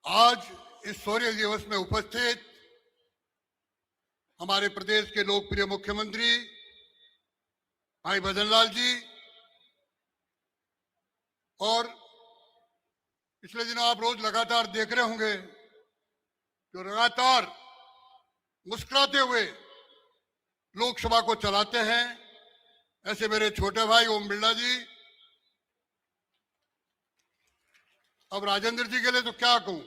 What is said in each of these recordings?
आज इस शौर्य दिवस में उपस्थित हमारे प्रदेश के लोकप्रिय मुख्यमंत्री भाई भजनलाल जी और पिछले दिनों आप रोज लगातार देख रहे होंगे जो लगातार मुस्कुराते हुए लोकसभा को चलाते हैं, ऐसे मेरे छोटे भाई ओम बिरला जी। अब राजेंद्र जी के लिए तो क्या कहूं,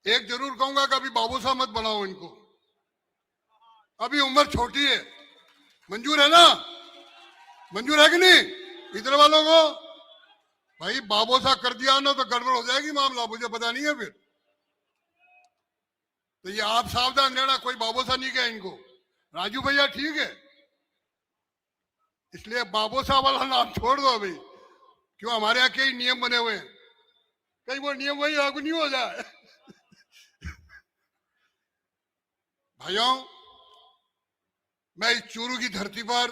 एक जरूर कहूंगा कि अभी बाबू साहब मत बनाओ इनको, अभी उम्र छोटी है। मंजूर है ना? मंजूर है कि नहीं इधर वालों को? भाई बाबू साहब कर दिया ना तो गड़बड़ हो जाएगी मामला, मुझे पता नहीं है फिर। तो ये आप सावधान रहना, कोई बाबू साहब नहीं कहे इनको, राजू भैया ठीक है। इसलिए बाबू साहब वाला नाम छोड़ दो अभी, क्यों हमारे यहाँ कई नियम बने हुए हैं, कहीं वो नियम वही लागू नहीं हो जाए। भाइयों, मैं इस चूरू की धरती पर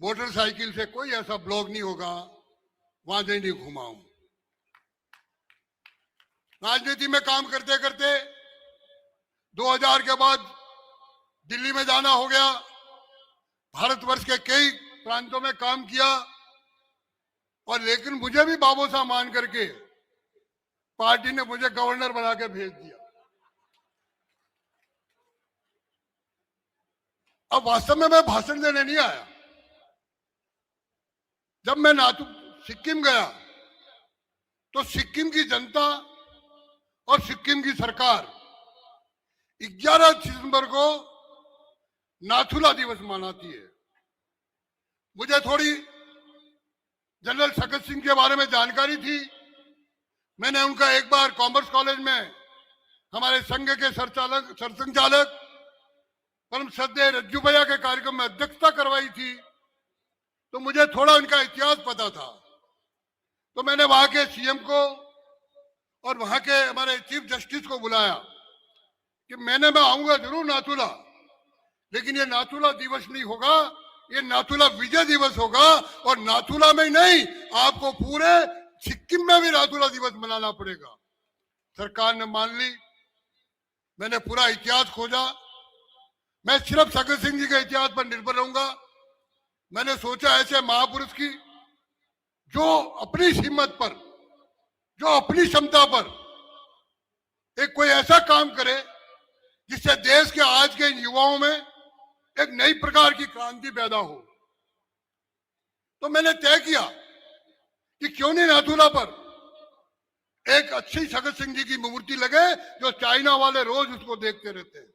मोटरसाइकिल से कोई ऐसा ब्लॉग नहीं होगा वहां नहीं घुमा हूं। राजनीति में काम करते करते 2000 के बाद दिल्ली में जाना हो गया, भारतवर्ष के कई प्रांतों में काम किया, और लेकिन मुझे भी बाबू साहब मान करके पार्टी ने मुझे गवर्नर बना के भेज दिया। अब वास्तव में मैं भाषण देने नहीं आया। जब मैं सिक्किम गया तो सिक्किम की जनता और सिक्किम की सरकार 11 दिसंबर को नाथुला दिवस मनाती है। मुझे थोड़ी जनरल शगत सिंह के बारे में जानकारी थी। मैंने उनका एक बार कॉमर्स कॉलेज में हमारे संघ के सरसंघचालक परम श्रद्धेय रज्जू भैया के कार्यक्रम में अध्यक्षता करवाई थी, तो मुझे थोड़ा उनका इतिहास पता था। तो मैंने वहां के सीएम को और वहां के हमारे चीफ जस्टिस को बुलाया कि मैं आऊंगा जरूर नाथुला, लेकिन ये नाथुला दिवस नहीं होगा, ये नाथुला विजय दिवस होगा। और नाथुला में नहीं, आपको पूरे सिक्किम में भी नाथुला दिवस मनाना पड़ेगा। सरकार ने मान ली। मैंने पूरा इतिहास खोजा। मैं सिर्फ शगत सिंह जी के इतिहास पर निर्भर रहूंगा। मैंने सोचा ऐसे महापुरुष की जो अपनी हिम्मत पर, जो अपनी क्षमता पर एक कोई ऐसा काम करे जिससे देश के आज के युवाओं में एक नई प्रकार की क्रांति पैदा हो। तो मैंने तय किया कि क्यों नहीं नाथुला पर एक अच्छी शगत सिंह जी की मूर्ति लगे, जो चाइना वाले रोज उसको देखते रहते हैं।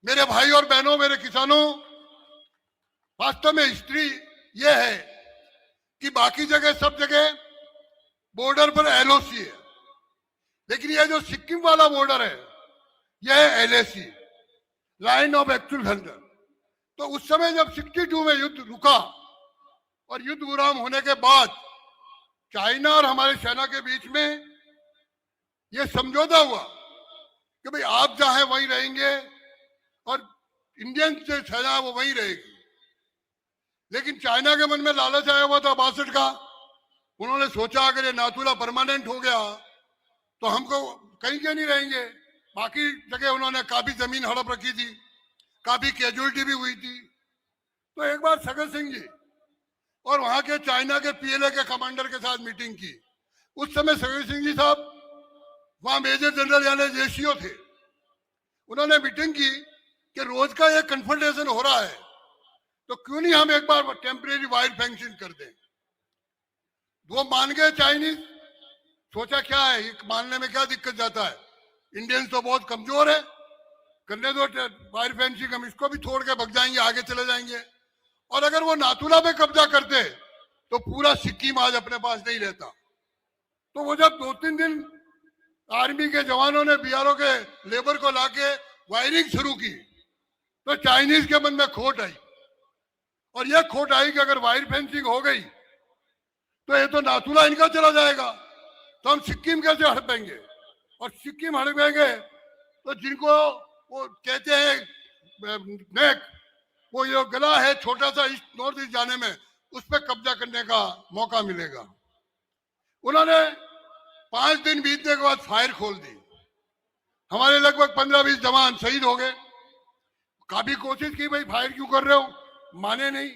मेरे भाई और बहनों, मेरे किसानों, वास्तव में हिस्ट्री यह है कि बाकी जगह सब जगह बॉर्डर पर एलओसी है, लेकिन यह जो सिक्किम वाला बॉर्डर है यह है LAC, line of actual surrender. तो उस समय जब 62 में युद्ध रुका और युद्ध विराम होने के बाद चाइना और हमारे सेना के बीच में यह समझौता हुआ कि भाई आप जहां वहीं रहेंगे और इंडियन जो सेना वो वहीं रहेगी। लेकिन चाइना के मन में लालच आया हुआ था 62 का। उन्होंने सोचा अगर ये नाथुला परमानेंट हो गया तो हमको कहीं के नहीं रहेंगे। बाकी जगह उन्होंने काफी जमीन हड़प रखी थी, काफी कैजुअलिटी भी हुई थी। तो एक बार शगत सिंह जी और वहां के चाइना के पीएलए के कमांडर के साथ मीटिंग की। उस समय शगत सिंह जी साहब वहां मेजर जनरल यानी जेसीओ थे। उन्होंने मीटिंग की कि रोज का ये कन्फ्रंटेशन हो रहा है, तो क्यों नहीं हम एक बार टेम्परेरी वायर फेंसिंग कर दें। वो मान गए चाइनीज। सोचा क्या है, ये मानने में क्या दिक्कत जाता है, इंडियंस तो बहुत कमजोर है, करने दो वायर फेंसिंग, हम इसको भी छोड़ के भग जाएंगे, आगे चले जाएंगे। और अगर वो नाथुला पे कब्जा करते तो पूरा सिक्किम आज अपने पास नहीं रहता। तो वो जब 2-3 दिन आर्मी के जवानों ने बीआरओ के लेबर को लाके वायरिंग शुरू की तो चाइनीज के मन में खोट आई। और यह खोट आई कि अगर वायर फेंसिंग हो गई तो ये तो नाथुला इनका चला जाएगा, तो हम सिक्किम कैसे हड़पेंगे। और सिक्किम हड़पेंगे तो जिनको वो कहते हैं नेक, वो ये गला है छोटा सा ईस्ट नॉर्थ ईस्ट जाने में, उस पर कब्जा करने का मौका मिलेगा। उन्होंने 5 दिन बीतने के बाद फायर खोल दी। हमारे लगभग 15-20 जवान शहीद हो गए। काफी कोशिश की, भाई फायर क्यों कर रहे हो, माने नहीं।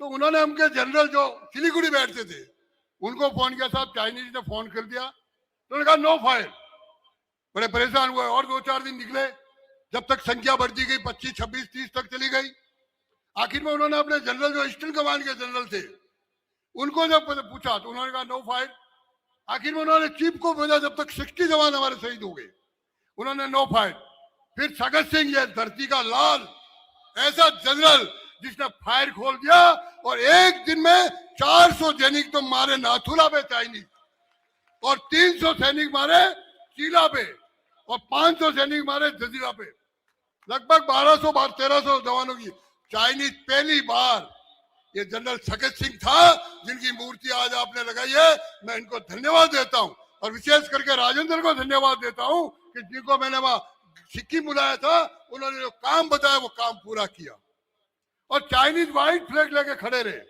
तो उन्होंने हमके जनरल जो सिलीगुड़ी बैठते थे उनको फोन किया, साहब चाइनीज ने फोन कर दिया, तो उन्होंने कहा नो फायर। बड़े परेशान हुए और 2-4 दिन निकले, जब तक संख्या बढ़ती गई 25, 26, 30 तक चली गई। आखिर में उन्होंने अपने जनरल जो ईस्टर्न कमांड के जनरल थे उनको जब पूछा तो उन्होंने कहा नो फायर। आखिर में उन्होंने चीफ को भेजा, जब तक 60 जवान हमारे शहीद हो गए, उन्होंने नो फायर। फिर सगत सिंह, ये धरती का लाल, ऐसा जनरल जिसने फायर खोल दिया और एक दिन में 400 सैनिक तो मारे नाथुला पे चाइनीज, और 300 सैनिक मारे चीला पे, और 500 सैनिक मारे जजीरा पे। लगभग 1200-1300 जवानों की चाइनीज पहली बार। ये जनरल सगत सिंह था जिनकी मूर्ति आज आपने लगाई है। मैं इनको धन्यवाद देता हूं, और विशेष करके राजेंद्र को धन्यवाद देता हूं कि जिनको मैंने वहां सिक्किम बुलाया था, उन्होंने जो काम बताया वो काम पूरा किया। और चाइनीज व्हाइट फ्लैग लेके खड़े रहे,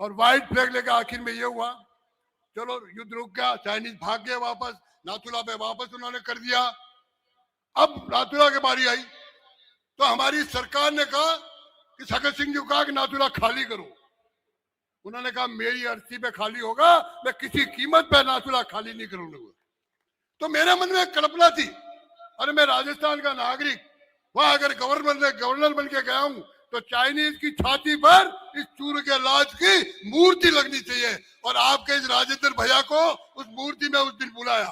और व्हाइट फ्लैग लेके आखिर में ये हुआ, चलो युद्ध रुक गया, चाइनीज भाग गए वापस, नाथुला पे वापस उन्होंने कर दिया। अब नाथुला की बारी आई तो हमारी सरकार ने कहा कि सगत सिंह जी को कहा कि नाथुला खाली करो। उन्होंने कहा मेरी अर्थी पे खाली होगा, मैं किसी कीमत पे नाथुला खाली नहीं करूंगा। तो मेरे मन में कल्पना थी, अरे मैं राजस्थान का नागरिक, वहां अगर गवर्नर बन के गया हूं तो चाइनीज की छाती पर इस चूर के लाज की मूर्ति लगनी चाहिए, और आपके इस राजेंद्र भैया को उस मूर्ति में उस दिन बुलाया।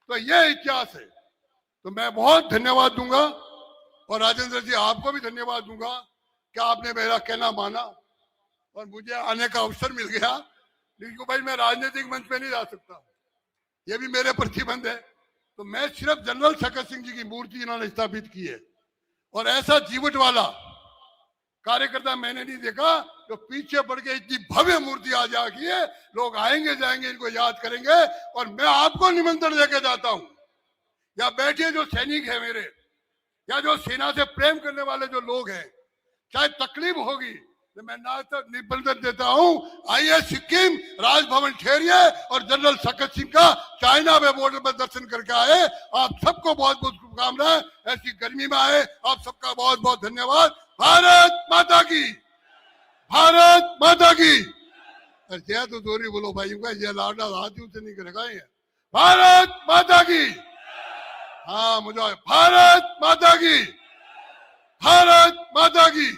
तो ये इतिहास है। तो मैं बहुत धन्यवाद दूंगा, और राजेंद्र जी आपको भी धन्यवाद दूंगा कि आपने मेरा कहना माना और मुझे आने का अवसर मिल गया। लेकिन भाई मैं राजनीतिक मंच पे नहीं जा सकता, ये भी मेरे प्रतिबंध है। तो मैं सिर्फ जनरल सगत सिंह जी की मूर्ति इन्होंने स्थापित की है, और ऐसा जीवट वाला कार्यकर्ता मैंने नहीं देखा जो पीछे पड़ के इतनी भव्य मूर्ति आज आकी है। लोग आएंगे जाएंगे, इनको याद करेंगे। और मैं आपको निमंत्रण देके जाता हूं, या बैठे जो सैनिक है मेरे, या जो सेना से प्रेम करने वाले जो लोग हैं, चाहे तकलीफ होगी तो मैं निमंत्रण देता हूं, आइए सिक्किम, राजभवन ठहरिए और जनरल सगत सिंह का चाइना में बॉर्डर पर दर्शन करके आए। आप सबको बहुत बहुत शुभकामनाएं, ऐसी गर्मी में आए, आप सबका बहुत बहुत धन्यवाद। भारत माता की, भारत माता की। जय तो जोरी बोलो भाई, ये लाडा हाथों से नहीं करेगा ये। भारत माता की, हाँ मुझे भारत माता की, भारत माता की।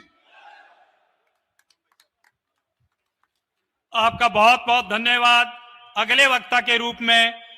आपका बहुत बहुत धन्यवाद। अगले वक्ता के रूप में